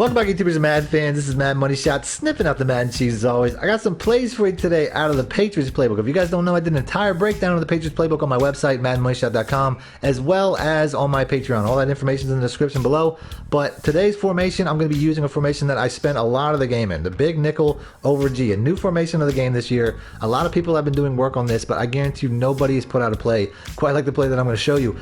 Welcome back, YouTubers and Madden fans. This is Madden Money Shot, sniffing out the Madden cheese as always. I got some plays for you today out of the Patriots playbook. If you guys don't know, I did an entire breakdown of the Patriots playbook on my website, MaddenMoneyShot.com, as well as on my Patreon. All that information is in the description below. But today's formation, I'm going to be using a formation that I spent a lot of the game in, the big nickel over G, a new formation of the game this year. A lot of people have been doing work on this, but I guarantee you nobody has put out a play quite like the play that I'm going to show you.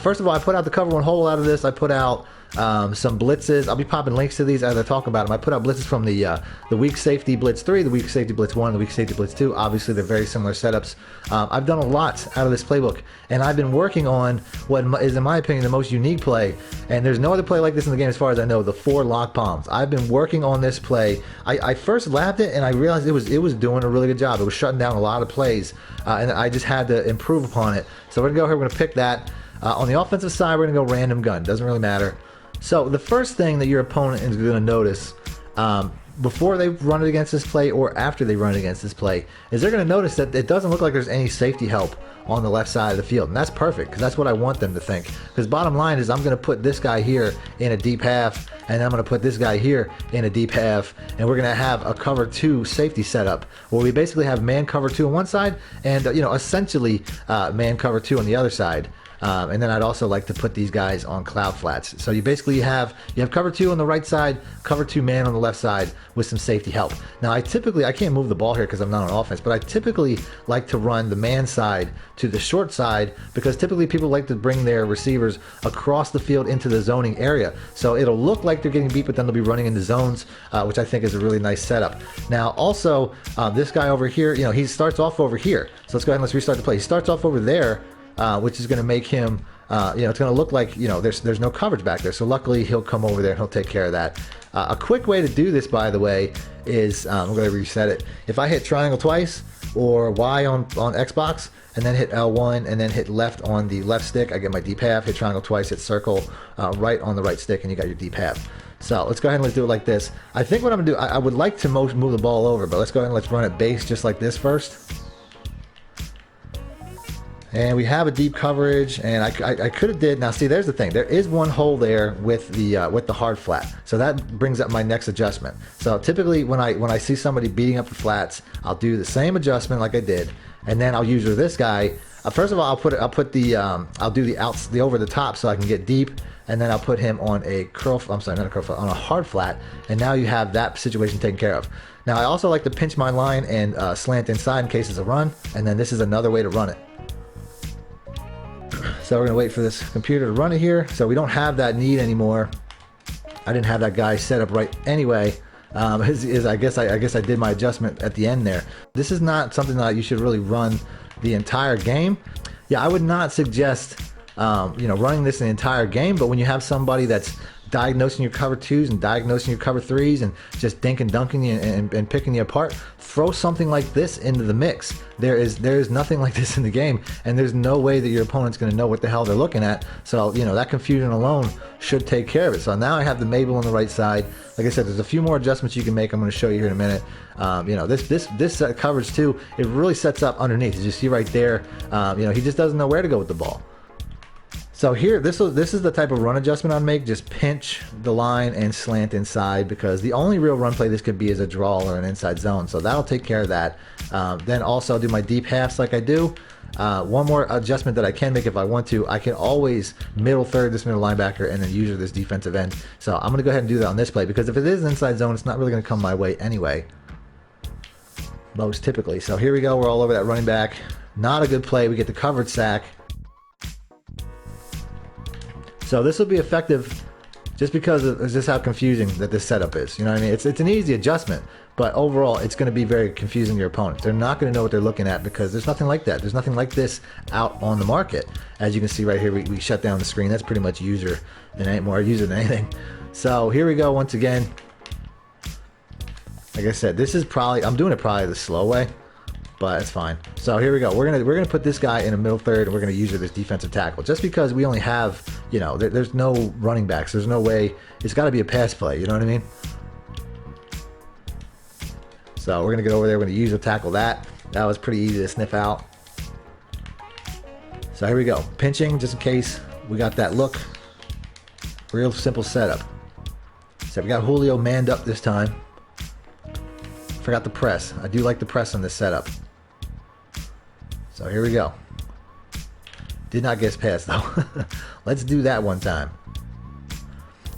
First of all, I put out the cover one hole out of this. I put out some blitzes. I'll be popping links to these as I talk about them. I put out blitzes from the weak safety blitz 3, the weak safety blitz 1, the weak safety blitz 2. Obviously, they're very similar setups. I've done a lot out of this playbook, and I've been working on what is, in my opinion, the most unique play. And there's no other play like this in the game as far as I know, the 4 lock palms. I've been working on this play. I first labbed it, and I realized it was doing a really good job. It was shutting down a lot of plays, and I just had to improve upon it. So we're going to go here, we're going to pick that. On the offensive side, we're going to go random gun. Doesn't really matter. So the first thing that your opponent is going to notice before they run it against this play or after they run it against this play is they're going to notice that it doesn't look like there's any safety help on the left side of the field. And that's perfect, because that's what I want them to think. Because bottom line is I'm going to put this guy here in a deep half, and I'm going to put this guy here in a deep half, and we're going to have a cover 2 safety setup where we basically have man cover 2 on one side and essentially man cover 2 on the other side. And then I'd also like to put these guys on cloud flats. So you basically have cover 2 on the right side, cover 2 man on the left side with some safety help. Now I can't move the ball here because I'm not on offense, but I typically like to run the man side to the short side because typically people like to bring their receivers across the field into the zoning area. So it'll look like they're getting beat, but then they'll be running into zones, which I think is a really nice setup. Now also, this guy over here, he starts off over here. So let's go ahead and let's restart the play. He starts off over there. Which is going to make him, it's going to look like, there's no coverage back there. So luckily he'll come over there and he'll take care of that. A quick way to do this, by the way, is I'm going to reset it. If I hit triangle twice or Y on Xbox and then hit L1 and then hit left on the left stick, I get my deep half. Hit triangle twice, hit circle right on the right stick, and you got your deep half. So let's go ahead and let's do it like this. I think what I'm going to do, I would like to move the ball over, but let's go ahead and let's run it base just like this first. And we have a deep coverage, and I could have did. Now see, there's the thing. There is one hole there with the hard flat, so that brings up my next adjustment. So typically, when I see somebody beating up the flats, I'll do the same adjustment like I did, and then I'll use this guy. First of all, I'll do the over the top so I can get deep, and then I'll put him on a curl. I'm sorry, not a curl flat, on a hard flat, and now you have that situation taken care of. Now I also like to pinch my line and slant inside in case it's a run, and then this is another way to run it. So we're going to wait for this computer to run it here. So we don't have that need anymore. I didn't have that guy set up right anyway. I guess I did my adjustment at the end there. This is not something that you should really run the entire game. Yeah, I would not suggest running this the entire game, but when you have somebody that's diagnosing your cover 2s and diagnosing your cover 3s and just dink and dunking you and picking you apart, throw something like this into the mix. There is nothing like this in the game, and there's no way that your opponent's going to know what the hell they're looking at. So that confusion alone should take care of it. So now I have the Mabel on the right side. Like I said, there's a few more adjustments you can make. I'm going to show you here in a minute. This coverage too, it really sets up underneath. As you see right there, he just doesn't know where to go with the ball. So here, this is the type of run adjustment I'd make. Just pinch the line and slant inside, because the only real run play this could be is a draw or an inside zone. So that'll take care of that. Then also I'll do my deep halves like I do. One more adjustment that I can make if I want to, I can always middle third this middle linebacker and then use this defensive end. So I'm going to go ahead and do that on this play, because if it is an inside zone, it's not really going to come my way anyway, most typically. So here we go. We're all over that running back. Not a good play. We get the covered sack. So this will be effective just because of just how confusing that this setup is. You know what I mean? It's an easy adjustment, but overall it's going to be very confusing to your opponent. They're not going to know what they're looking at because there's nothing like that. There's nothing like this out on the market. As you can see right here, we shut down the screen. That's pretty much user than anything. So here we go once again. Like I said, this is I'm doing it probably the slow way, but it's fine. So here we go. We're gonna put this guy in a middle third, and we're gonna use this defensive tackle. Just because we only have, there's no running backs. There's no way. It's got to be a pass play. You know what I mean? So we're gonna get over there. We're gonna use a tackle that. That was pretty easy to sniff out. So here we go. Pinching, just in case we got that look. Real simple setup. So we got Julio manned up this time. Forgot the press. I do like the press on this setup. So here we go. Did not get past though. Let's do that one time.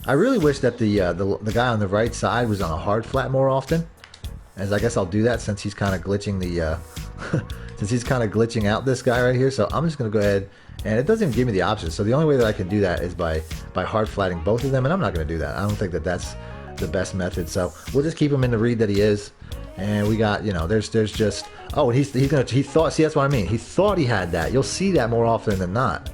I really wish that the guy on the right side was on a hard flat more often. As I guess I'll do that since he's kind of glitching the since he's kind of glitching out this guy right here. So I'm just gonna go ahead, and it doesn't even give me the option. So the only way that I can do that is by hard flatting both of them, and I'm not gonna do that. I don't think that that's the best method. So we'll just keep him in the read that he is. And we got, you know, there's just, oh, he thought, see, that's what I mean. He thought he had that. You'll see that more often than not.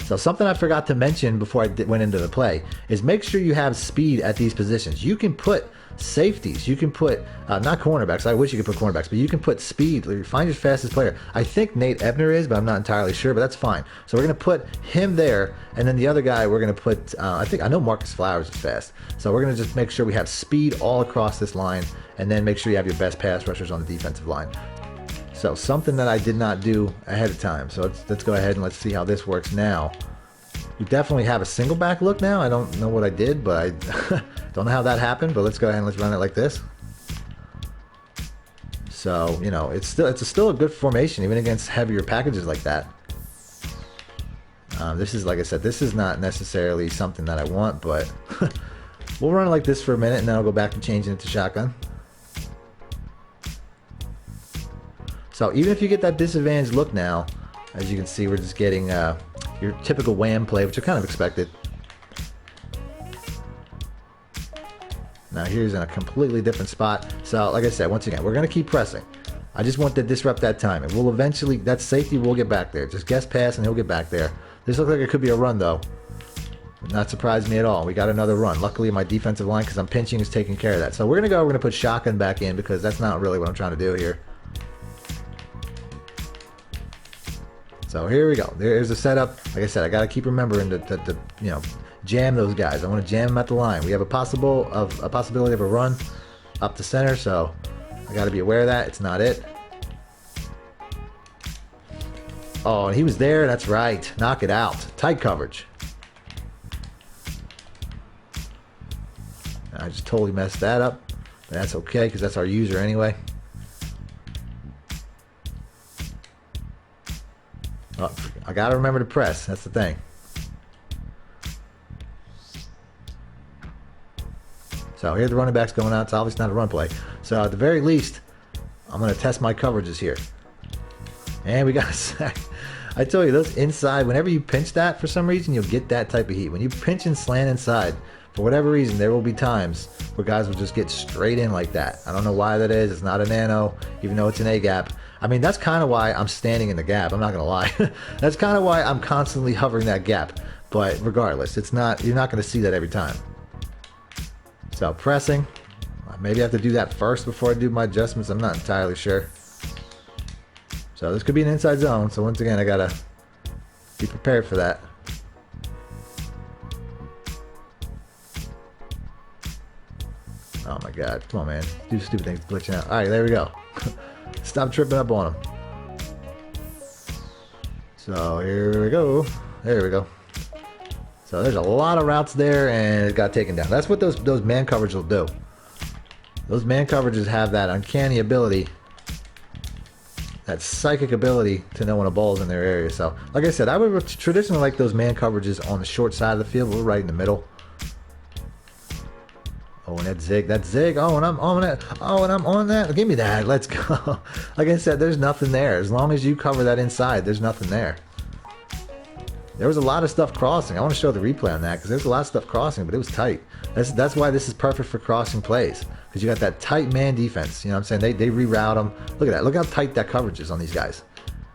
So something I forgot to mention before I went into the play is make sure you have speed at these positions. You can put safeties. You can put, not cornerbacks. I wish you could put cornerbacks, but you can put speed. Find your fastest player. I think Nate Ebner is, but I'm not entirely sure, but that's fine. So we're going to put him there, and then the other guy we're going to put, I know Marcus Flowers is fast. So we're going to just make sure we have speed all across this line, and then make sure you have your best pass rushers on the defensive line. So something that I did not do ahead of time. So let's go ahead and let's see how this works now. You definitely have a single back look now. I don't know what I did, but I don't know how that happened. But let's go ahead and let's run it like this. So, you know, it's still a good formation even against heavier packages like that. This is, like I said, this is not necessarily something that I want, but we'll run it like this for a minute, and then I'll go back to changing it to shotgun. So even if you get that disadvantaged look now, as you can see, we're just getting your typical wham play, which I kind of expected. Now here's in a completely different spot. So like I said, once again, we're going to keep pressing. I just want to disrupt that time. And we'll eventually, that safety will get back there. Just guess pass and he'll get back there. This looks like it could be a run though. Would not surprise me at all. We got another run. Luckily my defensive line, because I'm pinching, is taking care of that. So we're going to put shotgun back in because that's not really what I'm trying to do here. So here we go. There's the setup. Like I said, I got to keep remembering to you know, jam those guys. I want to jam them at the line. We have a possibility of a run up the center, so I got to be aware of that. It's not it. Oh, and he was there. That's right. Knock it out. Tight coverage. I just totally messed that up. But that's okay because that's our user anyway. Oh, I gotta remember to press. That's the thing. So here the running back's going out. It's obviously not a run play. So at the very least, I'm gonna test my coverages here. And we got a sack. I told you, those inside, whenever you pinch that, for some reason, you'll get that type of heat. When you pinch and slant inside, for whatever reason, there will be times where guys will just get straight in like that. I don't know why that is. It's not a nano, even though it's an A gap. I mean, that's kind of why I'm standing in the gap. I'm not going to lie. That's kind of why I'm constantly hovering that gap. But regardless, it's not, you're not going to see that every time. So pressing. Maybe I have to do that first before I do my adjustments. I'm not entirely sure. So this could be an inside zone. So once again, I got to be prepared for that. Oh my God. Come on, man. Do stupid things glitching out. All right, there we go. Stop tripping up on them. So here we go. There we go. So there's a lot of routes there, and it got taken down. That's what those man coverages will do. Those man coverages have that uncanny ability, that psychic ability to know when a ball is in their area. So like I said, I would traditionally like those man coverages on the short side of the field. We're right in the middle. Oh, and that zig. Oh, and I'm on that. Oh, and I'm on that. Give me that. Let's go. Like I said, there's nothing there. As long as you cover that inside, there's nothing there. There was a lot of stuff crossing. I want to show the replay on that because there's a lot of stuff crossing, but it was tight. That's why this is perfect for crossing plays, because you got that tight man defense. You know what I'm saying? They reroute them. Look at that. Look how tight that coverage is on these guys.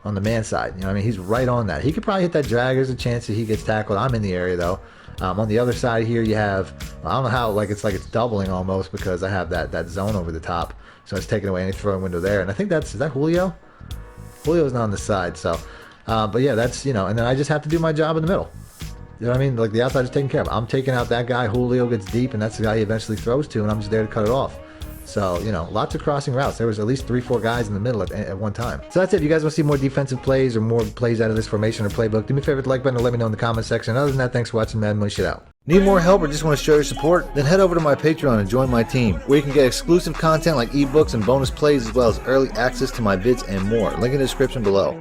On the man side. You know what I mean? He's right on that. He could probably hit that drag. There's a chance that he gets tackled. I'm in the area, though. On the other side here, you have, I don't know how, it's doubling almost because I have that zone over the top. So it's taking away any throwing window there. And I think is that Julio? Julio's not on the side, so. But yeah, that's, you know, and then I just have to do my job in the middle. You know what I mean? Like the outside is taken care of. I'm taking out that guy. Julio gets deep, and that's the guy he eventually throws to, and I'm just there to cut it off. So, you know, lots of crossing routes. There was at least 3-4 guys in the middle at one time. So that's it. If you guys want to see more defensive plays or more plays out of this formation or playbook, do me a favor, hit the like button or let me know in the comment section. Other than that, thanks for watching. Madden Money Shit out. Need more help or just want to show your support? Then head over to my Patreon and join my team, where you can get exclusive content like ebooks and bonus plays, as well as early access to my vids and more. Link in the description below.